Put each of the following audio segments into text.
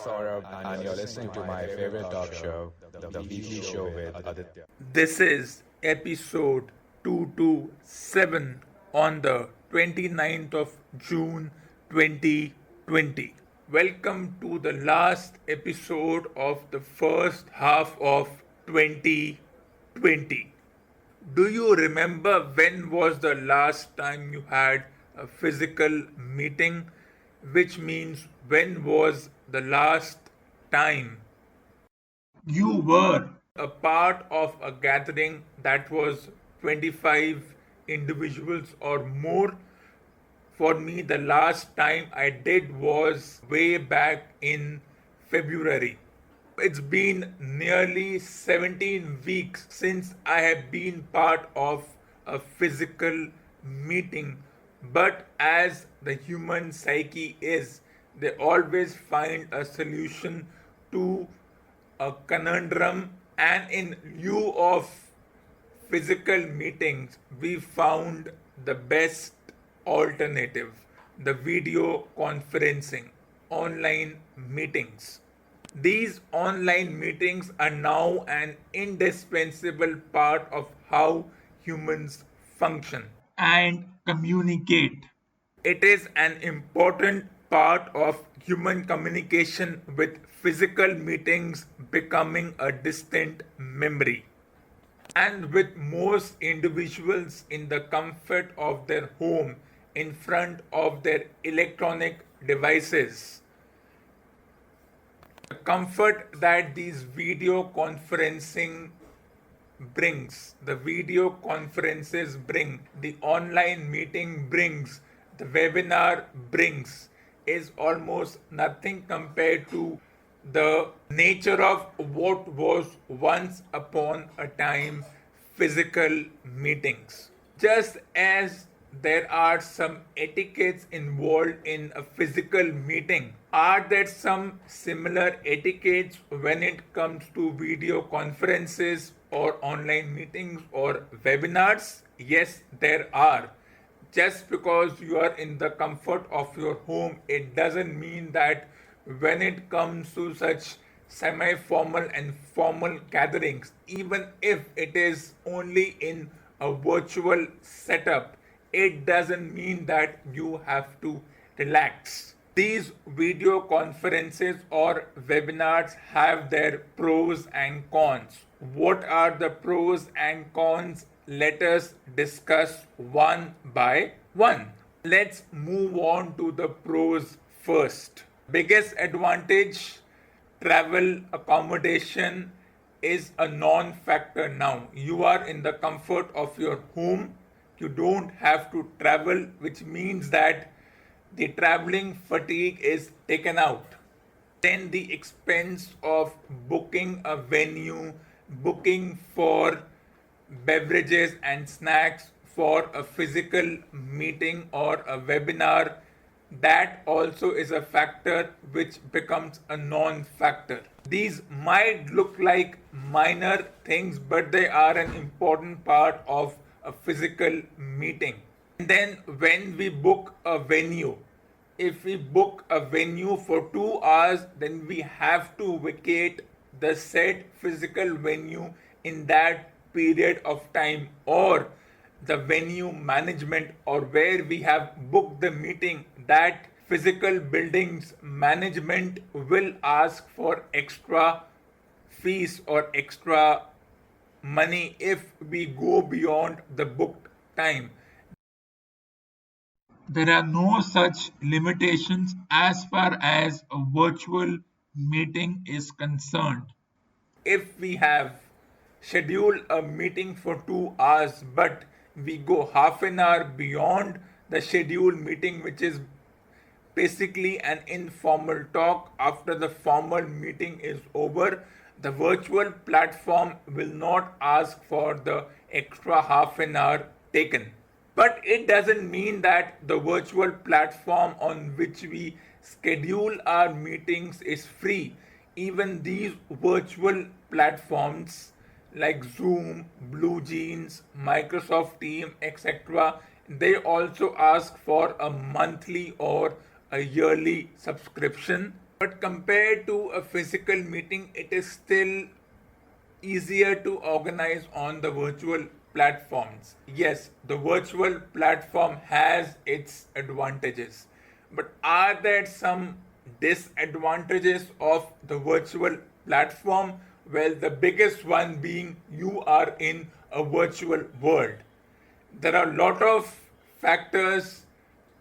Saurabh, and you're listening to my favorite talk show, The Weekly Show with Aditya. This is episode 227 on the 29th of June 2020. Welcome to the last episode of the first half of 2020. Do you remember when was the last time you had a physical meeting? Which means when was the last time you were a part of a gathering that was 25 individuals or more? For me, the last time I did was way back in February. It's been nearly 17 weeks since I have been part of a physical meeting, but as the human psyche is, they always find a solution to a conundrum, and in lieu of physical meetings, we found the best alternative: the video conferencing, online meetings. These online meetings are now an indispensable part of how humans function and communicate. It is an important part of human communication, with physical meetings becoming a distant memory. And with most individuals in the comfort of their home, in front of their electronic devices, the comfort that these video conferencing brings, the video conferences bring, the online meeting brings, the webinar brings, is almost nothing compared to the nature of what was once upon a time physical meetings. Just as there are some etiquettes involved in a physical meeting, are there some similar etiquettes when it comes to video conferences or online meetings or webinars? Yes, there are. Just because you are in the comfort of your home, it doesn't mean that when it comes to such semi-formal and formal gatherings, even if it is only in a virtual setup, it doesn't mean that you have to relax. These video conferences or webinars have their pros and cons. What are the pros and cons? Let us discuss one by one. Let's move on to the pros first. Biggest advantage: travel accommodation is a non-factor now. You are in the comfort of your home. You don't have to travel, which means that the traveling fatigue is taken out. Then the expense of booking a venue, booking for beverages and snacks for a physical meeting or a webinar, that also is a factor which becomes a non-factor. These might look like minor things, but they are an important part of a physical meeting. And then when we book a venue, if we book a venue for 2 hours, then we have to vacate the said physical venue in that period of time, or the venue management, or where we have booked the meeting, that physical building's management will ask for extra fees or extra money if we go beyond the booked time. There are no such limitations as far as a virtual meeting is concerned. If we have scheduled a meeting for 2 hours, but we go half an hour beyond the scheduled meeting, which is basically an informal talk after the formal meeting is over, the virtual platform will not ask for the extra half an hour taken. But it doesn't mean that the virtual platform on which we schedule our meetings is free. Even these virtual platforms like Zoom, Blue Jeans, Microsoft Teams, etc., they also ask for a monthly or a yearly subscription. But compared to a physical meeting, it is still easier to organize on the virtual platforms. Yes, the virtual platform has its advantages, but are there some disadvantages of the virtual platform? Well, the biggest one being you are in a virtual world. There are a lot of factors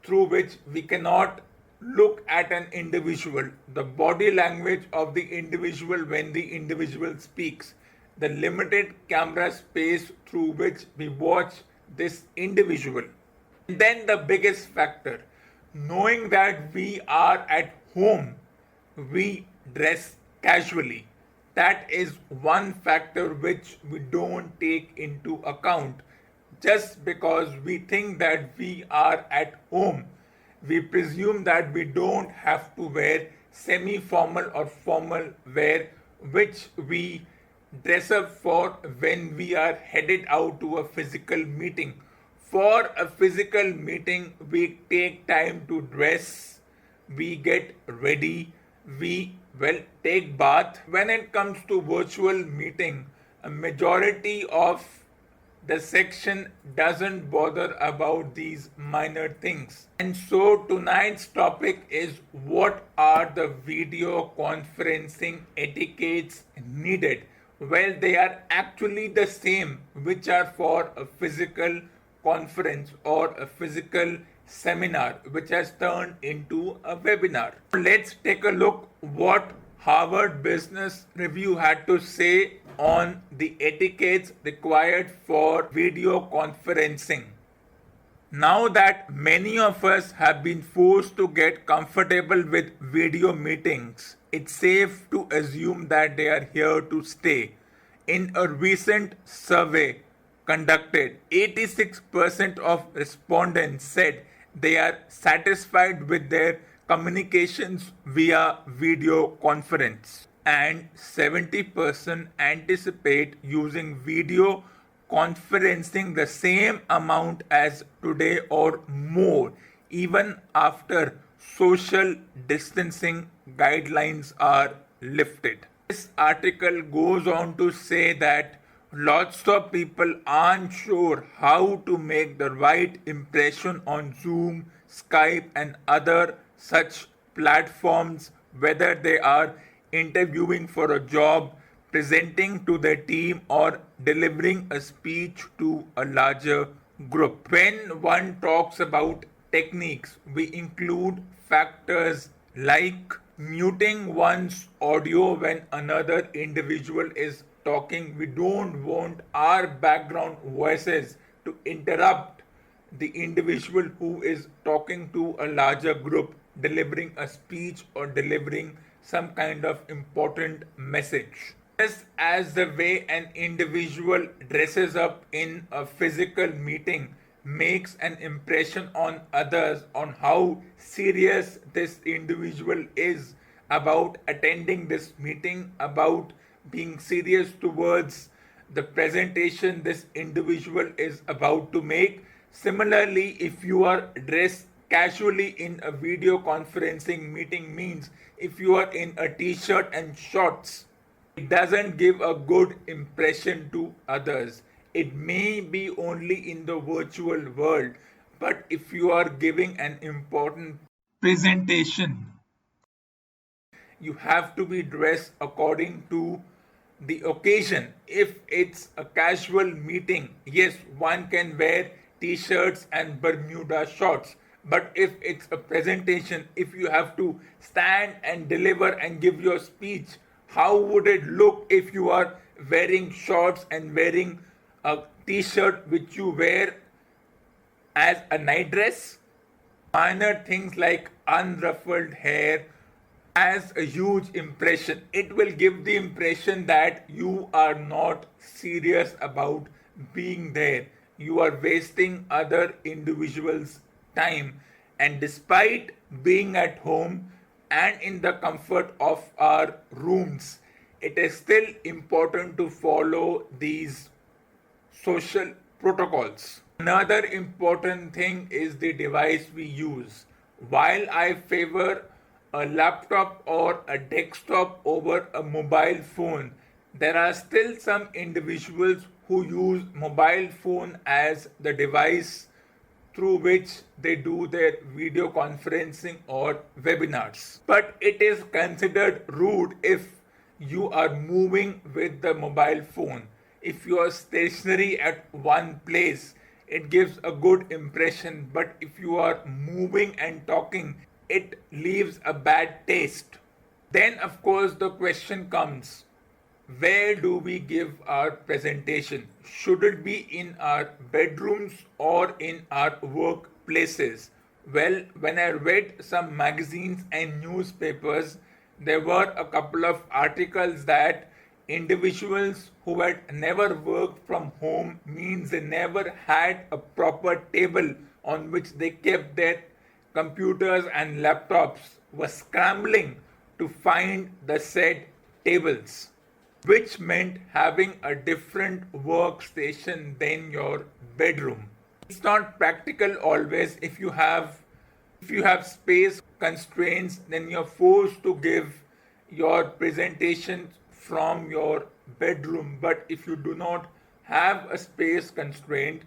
through which we cannot look at an individual, the body language of the individual when the individual speaks, the limited camera space through which we watch this individual. And then the biggest factor, knowing that we are at home, we dress casually. That is one factor which we don't take into account. Just because we think that we are at home, we presume that we don't have to wear semi formal or formal wear, which we dress up for when we are headed out to a physical meeting. For a physical meeting, we take time to dress, we get ready, we take bath. When it comes to virtual meeting, a majority of the section doesn't bother about these minor things. And so tonight's topic is, what are the video conferencing etiquettes needed? Well, they are actually the same which are for a physical conference or a physical seminar which has turned into a webinar. Let's take a look what Harvard Business Review had to say on the etiquettes required for video conferencing. Now that many of us have been forced to get comfortable with video meetings, it's safe to assume that they are here to stay. In a recent survey conducted, 86% of respondents said they are satisfied with their communications via video conference, and 70% anticipate using video conferencing the same amount as today or more, even after social distancing guidelines are lifted. This article goes on to say that lots of people aren't sure how to make the right impression on Zoom, Skype, and other such platforms, whether they are interviewing for a job, presenting to their team, or delivering a speech to a larger group. When one talks about techniques, we include factors like muting one's audio when another individual is talking. We don't want our background voices to interrupt the individual who is talking to a larger group, delivering a speech or delivering some kind of important message. Just as the way an individual dresses up in a physical meeting makes an impression on others on how serious this individual is about attending this meeting, about being serious towards the presentation this individual is about to make. Similarly, if you are dressed casually in a video conferencing meeting, means if you are in a t-shirt and shorts, it doesn't give a good impression to others. It may be only in the virtual world, but if you are giving an important presentation, you have to be dressed according to the occasion. If it's a casual meeting, yes, one can wear t-shirts and Bermuda shorts. But if it's a presentation, if you have to stand and deliver and give your speech, how would it look if you are wearing shorts and wearing a t-shirt which you wear as a night dress? Minor things like unruffled hair has a huge impression. It will give the impression that you are not serious about being there. You are wasting other individuals' time. And despite being at home and in the comfort of our rooms, it is still important to follow these social protocols. Another important thing is the device we use. While I favor a laptop or a desktop over a mobile phone. There are still some individuals who use mobile phone as the device through which they do their video conferencing or webinars. But it is considered rude if you are moving with the mobile phone. If you are stationary at one place, it gives a good impression, but if you are moving and talking, it leaves a bad taste. Then, of course, the question comes, where do we give our presentation? Should it be in our bedrooms or in our workplaces? Well, when I read some magazines and newspapers, there were a couple of articles that individuals who had never worked from home means they never had a proper table on which they kept their computers and laptops were scrambling to find the said tables, which meant having a different workstation than your bedroom. It's not practical always. If you have space constraints, then you're forced to give your presentation from your bedroom. But if you do not have a space constraint,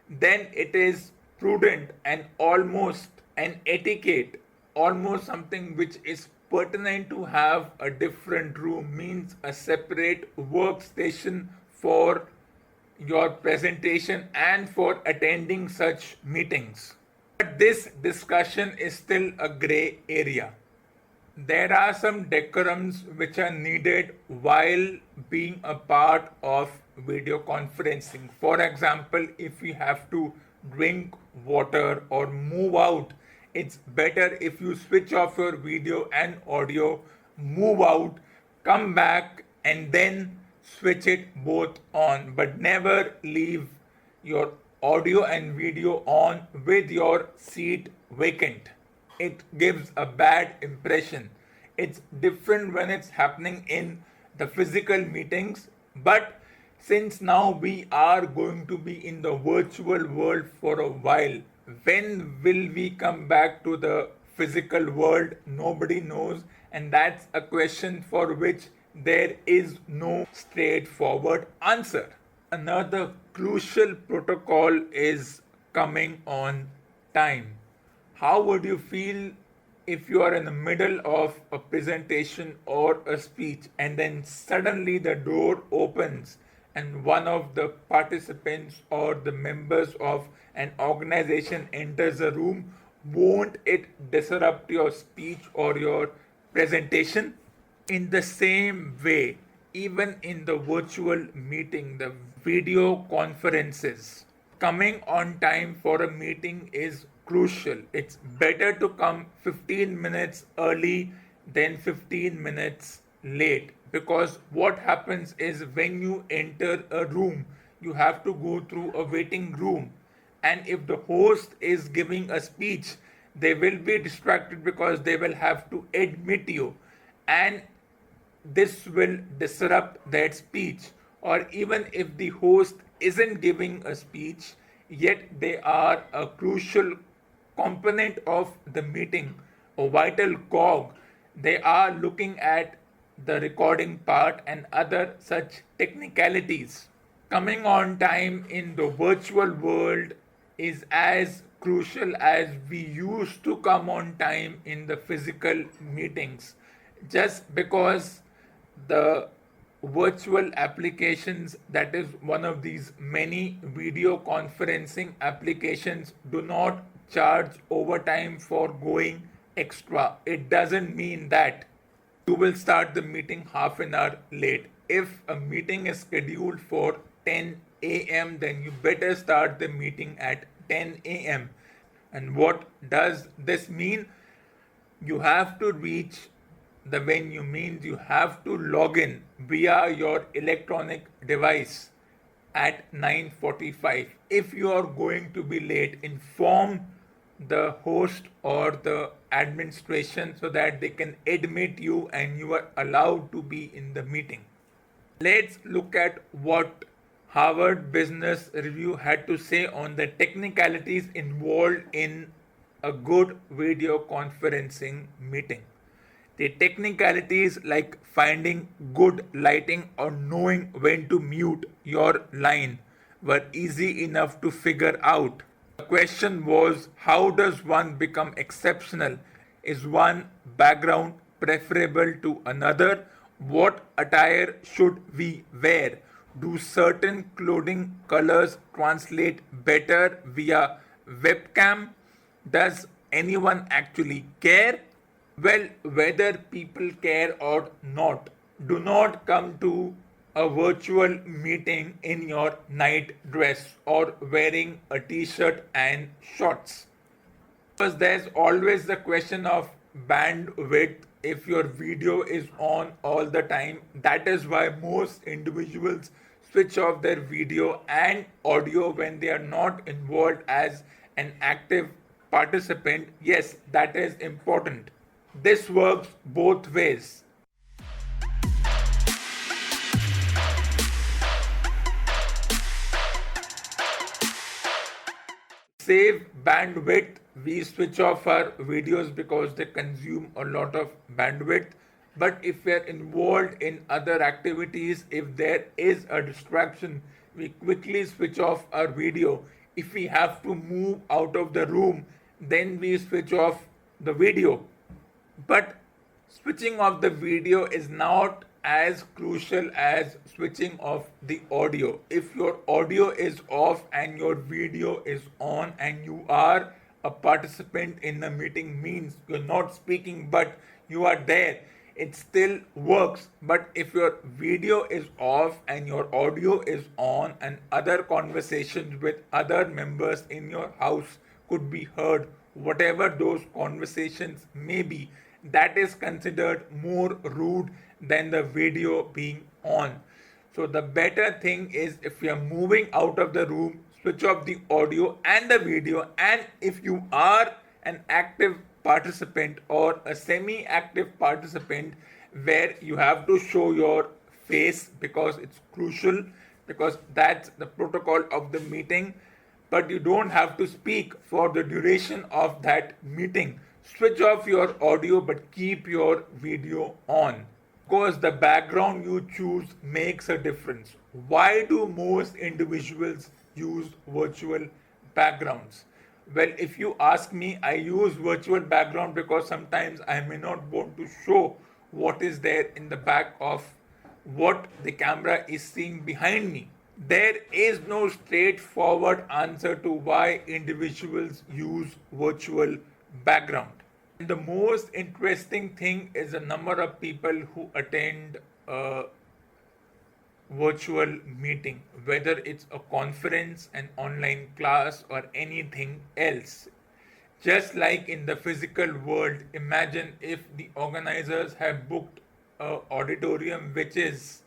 then it is prudent and almost an etiquette, almost something which is pertinent to have a different room, means a separate workstation for your presentation and for attending such meetings. But this discussion is still a gray area. There are some decorums which are needed while being a part of video conferencing. For example, if you have to drink water or move out, it's better if you switch off your video and audio, move out, come back, and then switch it both on. But never leave your audio and video on with your seat vacant. It gives a bad impression. It's different when it's happening in the physical meetings, but since now we are going to be in the virtual world for a while, when will we come back to the physical world? Nobody knows, and that's a question for which there is no straightforward answer. Another crucial protocol is coming on time. How would you feel if you are in the middle of a presentation or a speech and then suddenly the door opens and one of the participants or the members of an organization enters the room? Won't it disrupt your speech or your presentation? In the same way, even in the virtual meeting, the video conferences, coming on time for a meeting is crucial. It's better to come 15 minutes early than 15 minutes late, because what happens is when you enter a room, you have to go through a waiting room, and if the host is giving a speech, they will be distracted because they will have to admit you, and this will disrupt that speech. Or even if the host isn't giving a speech, yet they are a crucial component of the meeting, a vital cog. They are looking at the recording part and other such technicalities. Coming on time in the virtual world is as crucial as we used to come on time in the physical meetings. Just because the virtual applications, that is one of these many video conferencing applications, do not charge overtime for going extra, it doesn't mean that you will start the meeting half an hour late. If a meeting is scheduled for 10 a.m., then you better start the meeting at 10 a.m. And what does this mean? You have to reach the venue, means you have to log in via your electronic device at 9:45. If you are going to be late, inform the host or the administration so that they can admit you and you are allowed to be in the meeting. Let's look at what Harvard Business Review had to say on the technicalities involved in a good video conferencing meeting. The technicalities like finding good lighting or knowing when to mute your line were easy enough to figure out. The question was, how does one become exceptional? Is one background preferable to another? What attire should we wear? Do certain clothing colors translate better via webcam? Does anyone actually care? Well, whether people care or not, do not come to a virtual meeting in your night dress or wearing a t shirt and shorts. Because there's always the question of bandwidth if your video is on all the time. That is why most individuals switch off their video and audio when they are not involved as an active participant. Yes, that is important. This works both ways. Save bandwidth, we switch off our videos because they consume a lot of bandwidth. But if we are involved in other activities, if there is a distraction, we quickly switch off our video. If we have to move out of the room, then we switch off the video. But switching off the video is not as crucial as switching off the audio. If your audio is off and your video is on and you are a participant in the meeting, means you're not speaking but you are there, it still works. But if your video is off and your audio is on and other conversations with other members in your house could be heard, whatever those conversations may be, that is considered more rude than the video being on. So the better thing is, if you are moving out of the room, switch off the audio and the video. And if you are an active participant or a semi-active participant where you have to show your face because it's crucial, because that's the protocol of the meeting, but you don't have to speak for the duration of that meeting, switch off your audio but keep your video on. Because the background you choose makes a difference. Why do most individuals use virtual backgrounds? Well, if you ask me, I use virtual background because sometimes I may not want to show what is there in the back of what the camera is seeing behind me. There is no straightforward answer to why individuals use virtual background. And the most interesting thing is the number of people who attend a virtual meeting, whether it's a conference, an online class, or anything else. Just like in the physical world, imagine if the organizers have booked an auditorium which is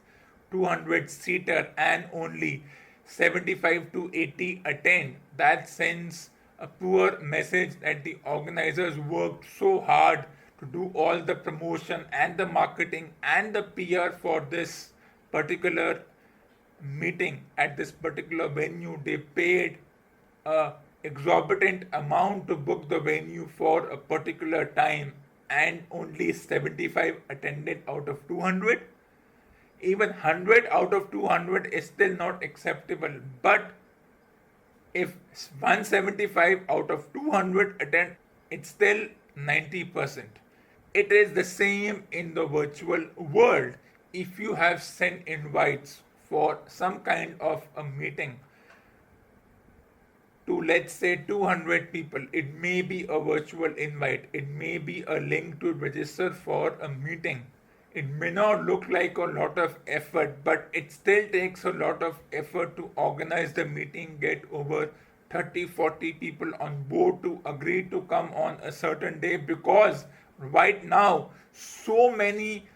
200 seater and only 75 to 80 attend. That sends a poor message that the organizers worked so hard to do all the promotion and the marketing and the PR for this particular meeting at this particular venue. They paid a exorbitant amount to book the venue for a particular time and only 75 attended out of 200. Even 100 out of 200 is still not acceptable. But if 175 out of 200 attend, it's still 90%. It is the same in the virtual world. If you have sent invites for some kind of a meeting to, let's say, 200 people, it may be a virtual invite, it may be a link to register for a meeting. It may not look like a lot of effort, but it still takes a lot of effort to organize the meeting, get over 30-40 people on board to agree to come on a certain day, because right now so many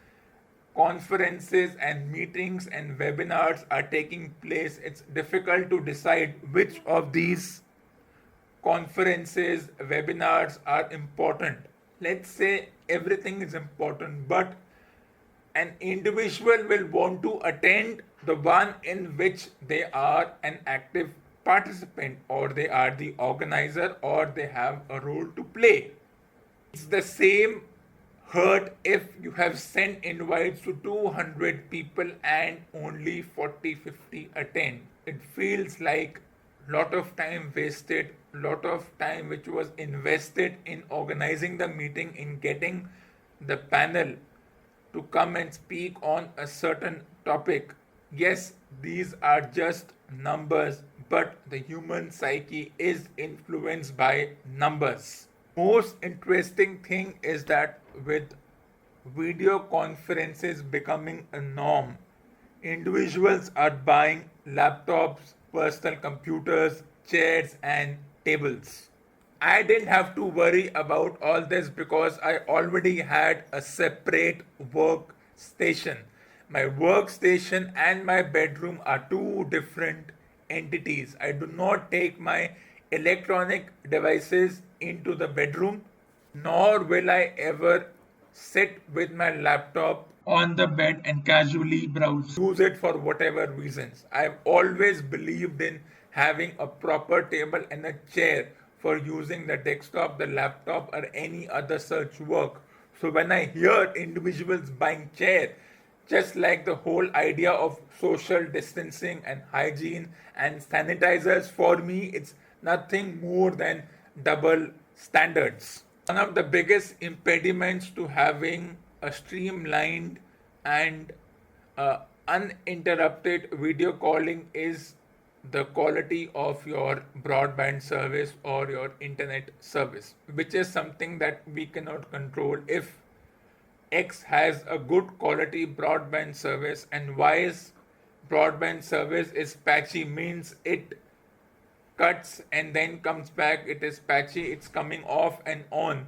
conferences and meetings and webinars are taking place. It's difficult to decide which of these conferences, webinars are important. Let's say everything is important, but an individual will want to attend the one in which they are an active participant, or they are the organizer, or they have a role to play. It's the same hurt if you have sent invites to 200 people and only 40-50 attend. It feels like lot of time wasted, lot of time which was invested in organizing the meeting, in getting the panel to come and speak on a certain topic. Yes, these are just numbers, but the human psyche is influenced by numbers. Most interesting thing is that with video conferences becoming a norm, individuals are buying laptops, personal computers, chairs, and tables. I didn't have to worry about all this because I already had a separate workstation. My workstation and my bedroom are two different entities. I do not take my electronic devices into the bedroom, nor will I ever sit with my laptop on the bed and casually browse. Use it for whatever reasons. I've always believed in having a proper table and a chair for using the desktop, the laptop, or any other such work. So when I hear individuals buying chair, just like the whole idea of social distancing and hygiene and sanitizers, for me it's nothing more than double standards. One of the biggest impediments to having a streamlined and uninterrupted video calling is the quality of your broadband service or your internet service, which is something that we cannot control. If X has a good quality broadband service and Y's broadband service is patchy, means it cuts and then comes back, it is patchy, it's coming off and on.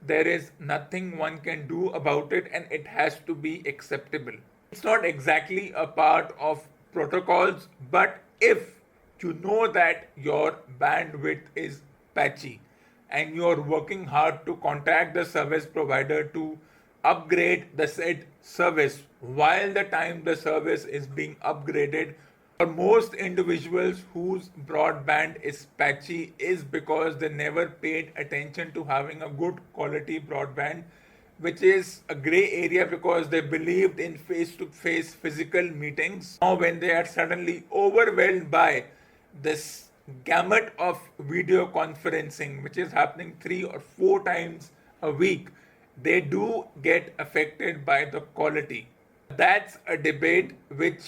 There is nothing one can do about it, and it has to be acceptable. It's not exactly a part of protocols, but if you know that your bandwidth is patchy and you're working hard to contact the service provider to upgrade the said service while the time the service is being upgraded, for most individuals whose broadband is patchy is because they never paid attention to having a good quality broadband, which is a gray area because they believed in face-to-face physical meetings. Now when they are suddenly overwhelmed by this gamut of video conferencing, which is happening 3 or 4 times a week, they do get affected by the quality. That's a debate which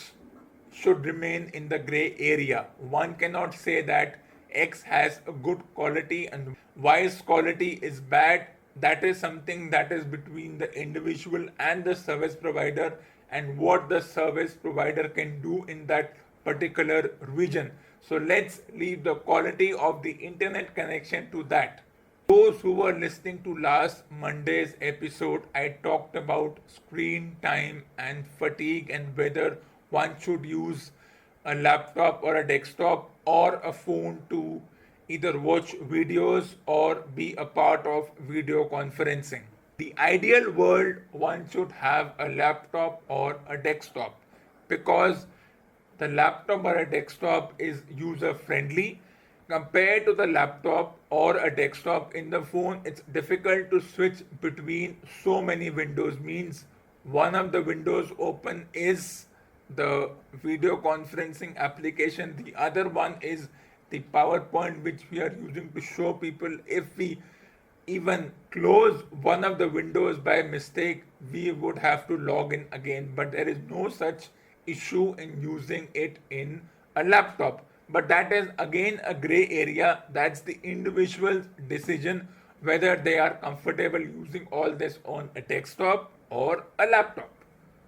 should remain in the gray area. One cannot say that X has a good quality and Y's quality is bad. That is something that is between the individual and the service provider, and what the service provider can do in that particular region. So let's leave the quality of the internet connection to that. Those who were listening to last Monday's episode, I talked about screen time and fatigue and whether one should use a laptop or a desktop or a phone to either watch videos or be a part of video conferencing. The ideal world, one should have a laptop or a desktop because the laptop or a desktop is user friendly. Compared to the laptop or a desktop, in the phone it's difficult to switch between so many windows, means one of the windows open is the video conferencing application, the other one is the PowerPoint which we are using to show people. If we even close one of the windows by mistake, we would have to log in again, but there is no such issue in using it in a laptop. But that is again a gray area. That's the individual's decision whether they are comfortable using all this on a desktop or a laptop.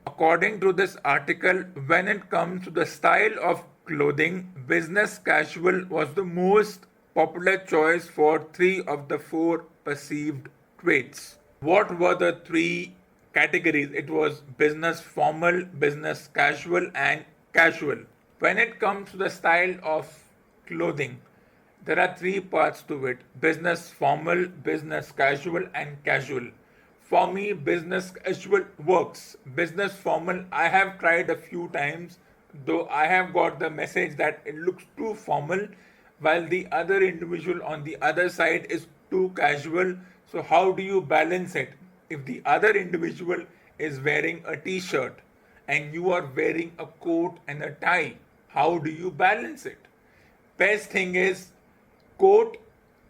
According to this article, when it comes to the style of clothing, business casual was the most popular choice for 3 of the 4 perceived traits. What were the 3 categories? It was business formal, business casual, and casual. When it comes to the style of clothing, there are 3 parts to it: business formal, business casual, and casual. For me, business casual works. Business formal, I have tried a few times, though I have got the message that it looks too formal, while the other individual on the other side is too casual. So how do you balance it? if the other individual is wearing a t-shirt and you are wearing a coat and a tie, how do you balance it? Best thing is, coat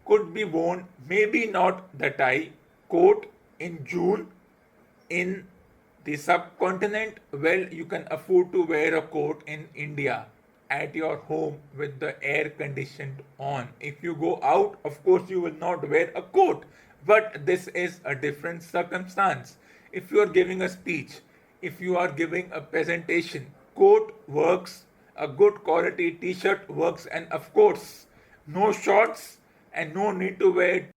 could be worn, maybe not the tie, coat in June in the subcontinent. Well, you can afford to wear a coat in India at your home with the air conditioned on. If you go out, of course, you will not wear a coat, but this is a different circumstance. If you are giving a speech, if you are giving a presentation, coat works, a good quality t-shirt works, and of course, no shorts and no need to wear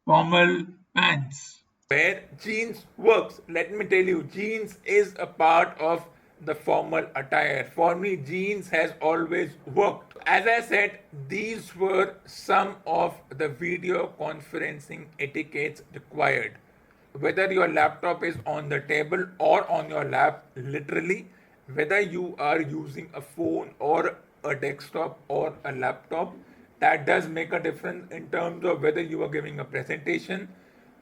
formal pants. Where jeans works, let me tell you, jeans is a part of the formal attire. For me, jeans has always worked. As I said, these were some of the video conferencing etiquettes required. Whether your laptop is on the table or on your lap, literally, whether you are using a phone or a desktop or a laptop, that does make a difference in terms of whether you are giving a presentation,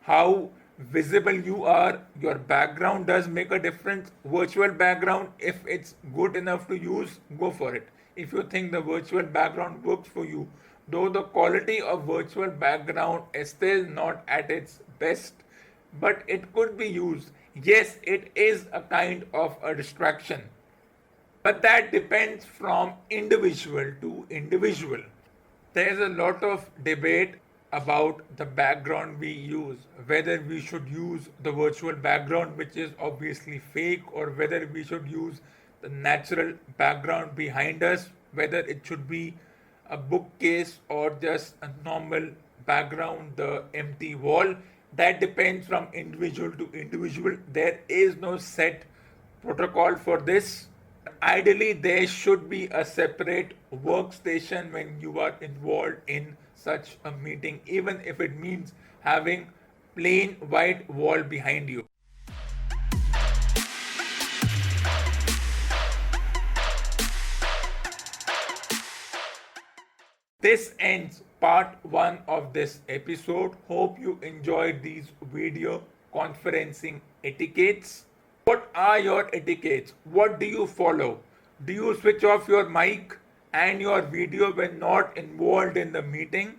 how visible you are. Your background does make a difference. Virtual background, if it's good enough to use, go for it. If you think the virtual background works for you, though the quality of virtual background is still not at its best, but it could be used. Yes, it is a kind of a distraction, but that depends from individual to individual. There is a lot of debate about the background we use, whether we should use the virtual background, which is obviously fake, or whether we should use the natural background behind us, whether it should be a bookcase or just a normal background, the empty wall. That depends from individual to individual. There is no set protocol for this. Ideally, there should be a separate workstation when you are involved in such a meeting, even if it means having plain white wall behind you. This ends part 1 of this episode. Hope you enjoyed these video conferencing etiquettes. What are your etiquettes? What do you follow? Do you switch off your mic and your video when not involved in the meeting?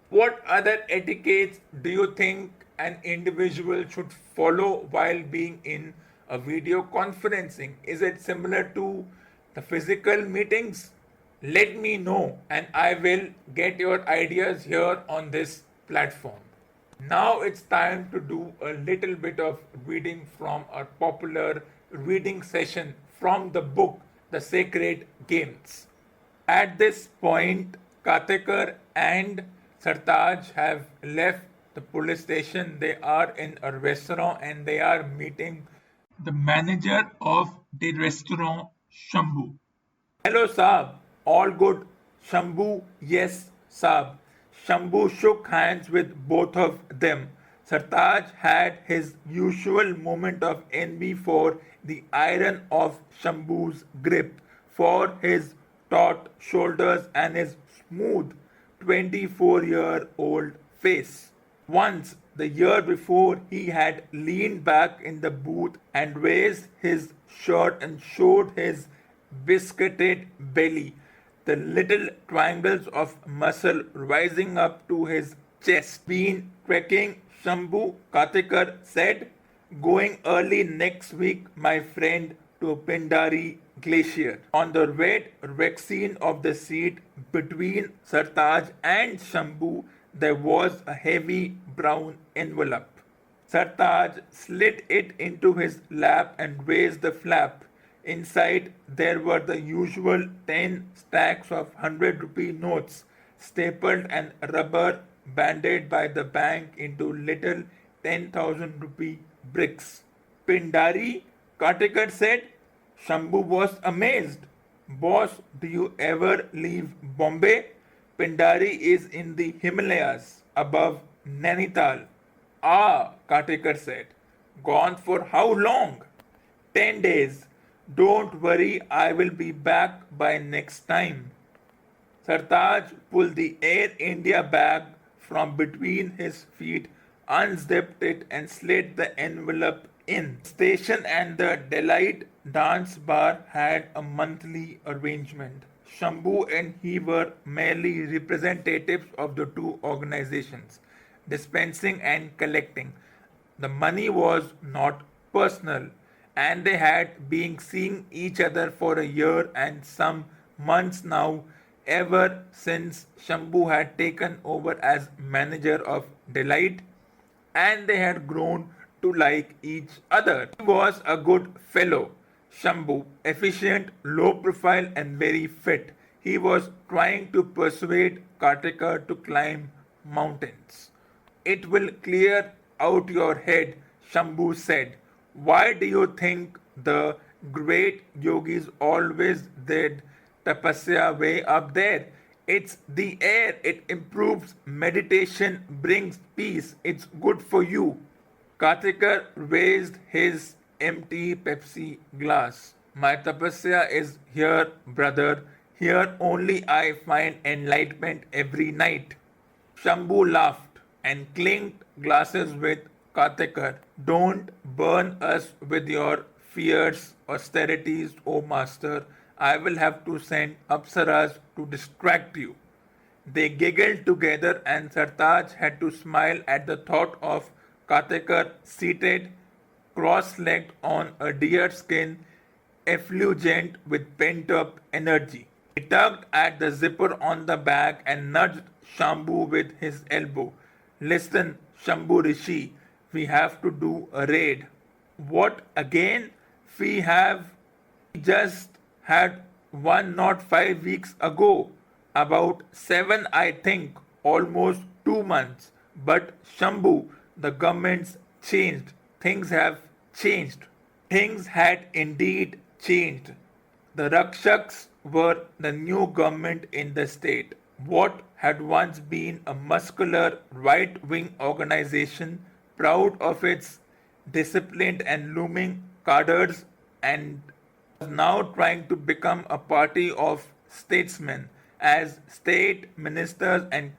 What other etiquettes do you think an individual should follow while being in a video conferencing? Is it similar to the physical meetings? Let me know and I will get your ideas here on this platform. Now it's time to do a little bit of reading from our popular reading session from the book The Sacred Games. At this point, Katekar and Sartaj have left the police station. They are in a restaurant and they are meeting the manager of the restaurant, Shambhu. Hello, Saab. All good? Shambhu, yes, Saab. Shambhu shook hands with both of them. Sartaj had his usual moment of envy for the iron of Shambhu's grip, for his taut shoulders and his smooth 24-year-old face. Once, the year before, he had leaned back in the booth and raised his shirt and showed his biscuited belly, the little triangles of muscle rising up to his chest. Been trekking, Shambhu, Katekar said. Going early next week, my friend, to Pindari Glacier. On the red vaccine of the seat between Sartaj and Shambhu, there was a heavy brown envelope. Sartaj slid it into his lap and raised the flap. Inside, there were the usual 10 stacks of 100-rupee notes, stapled and rubber banded by the bank into little 10,000-rupee bricks. Pindari, Katekar said. Shambhu was amazed. Boss, do you ever leave Bombay? Pindari is in the Himalayas, above Nainital. Ah, Katekar said. Gone for how long? 10 days. Don't worry, I will be back by next time. Sartaj pulled the Air India bag from between his feet, unzipped it, and slid the envelope in. The station and the Delight Dance Bar had a monthly arrangement. Shambhu and he were merely representatives of the two organizations, dispensing and collecting. The money was not personal, and they had been seeing each other for a year and some months now, ever since Shambhu had taken over as manager of Delight, and they had grown to like each other. He was a good fellow, Shambhu, efficient, low profile, and very fit. He was trying to persuade Kartika to climb mountains. It will clear out your head, Shambhu said. Why do you think the great yogis always did tapasya way up there? It's the air, it improves meditation, brings peace, it's good for you. Karthikar raised his empty Pepsi glass. My tapasya is here, brother. Here only I find enlightenment every night. Shambhu laughed and clinked glasses with Karthikar. Don't burn us with your fierce austerities, O master. I will have to send Apsaras to distract you. They giggled together, and Sartaj had to smile at the thought of Karthikar seated cross-legged on a deerskin effulgent with pent-up energy. He tugged at the zipper on the bag and nudged Shambhu with his elbow. Listen, Shambhu Rishi, we have to do a raid. What again? We just had one not 5 weeks ago. About 7, I think, almost 2 months. But Shambhu, the government's changed. Things have changed. Things had indeed changed. The Rakshaks were the new government in the state. What had once been a muscular right-wing organization, proud of its disciplined and looming cadres, and was now trying to become a party of statesmen. As state ministers and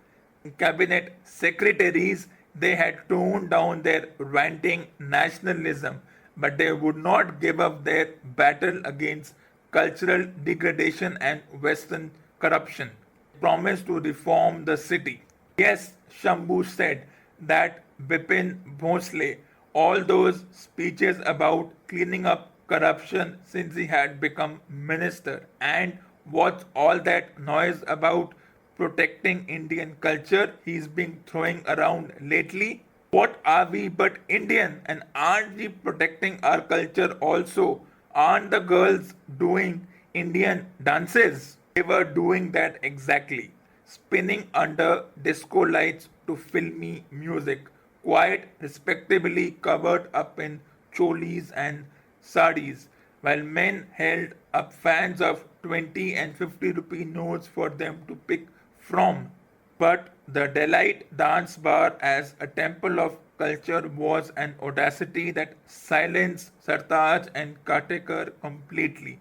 cabinet secretaries, they had toned down their ranting nationalism, but they would not give up their battle against cultural degradation and Western corruption. They promised to reform the city. Yes, Shambhu said that Bipin Bhosle, all those speeches about cleaning up corruption since he had become minister, and what's all that noise about protecting Indian culture he's been throwing around lately? What are we but Indian, and aren't we protecting our culture also? Aren't the girls doing Indian dances? They were doing that exactly, spinning under disco lights to filmy music, quite respectably covered up in cholis and saris, while men held up fans of 20 and 50 rupee notes for them to pick from. But the Delight Dance Bar as a temple of culture was an audacity that silenced Sartaj and Katekar completely.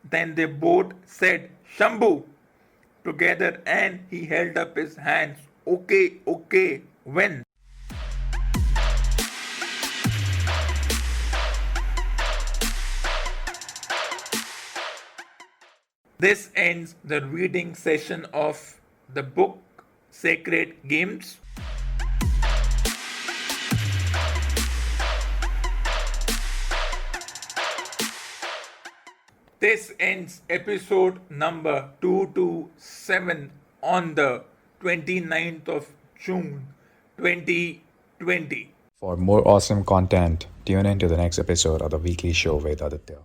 Then they both said, Shambhu, together, and he held up his hands. Okay, okay, when? This ends the reading session of the book Sacred Games. This ends episode number 227 on the 29th of June 2020. For more awesome content, tune in to the next episode of the weekly show with Aditya.